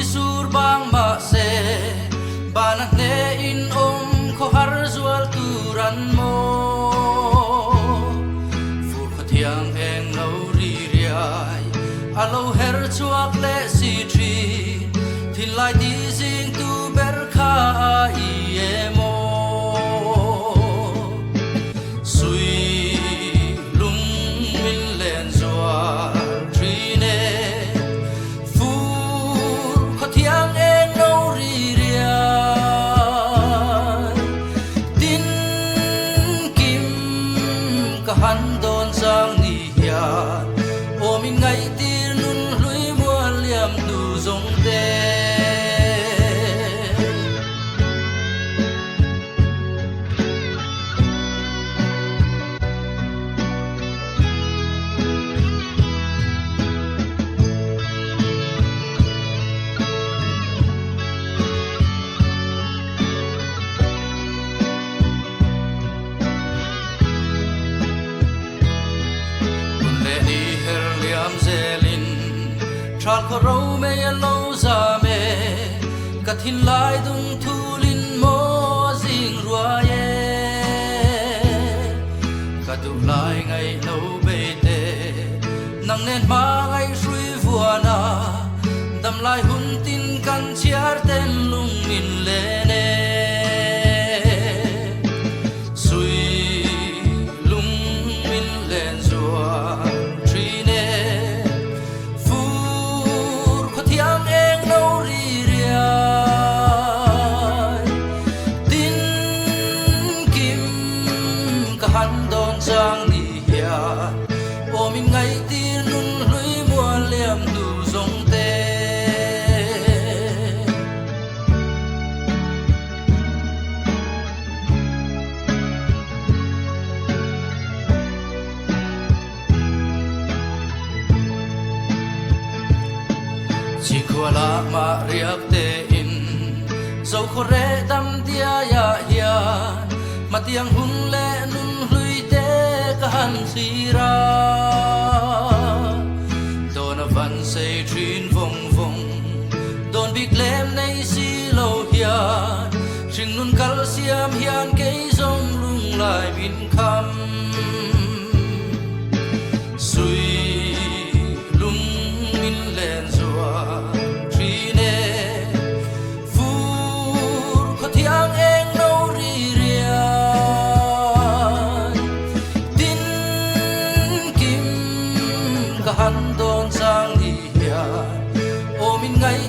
sur bang ma se banak ne in ko har zual turan mo fur khatiang eng no ri riai alo her chuak le si tri thin lai di sing tu ber kha I emo sui lung min len zual tri ne fur khatiang eng no ri riai tin kim ka han don sang ni hian ôm ngày tir nun lui mua liam tu zong te Tral ko rau me lo za me ka thin lai dung thu lin mo jing rua ye ka tu lai ngai no be te nang nen ma ngai sui vua na dam lai hun tin kan chiar ten lung min le ne sui lung min len zua han don sang ni hian ôm ngày tir nun lui mua liam du zong te chỉ qua la ma riak te in dấu khổ re đam dia ya hian mà tiếng hun lệ nun lui te kan sira don van say trin vong vong don big lem nei si lo hian sing nun calcium hian ke zong lung lai bin kham sui lung min len zua trine fur ko thiang eng no ri han don sang ni hian ôm ngày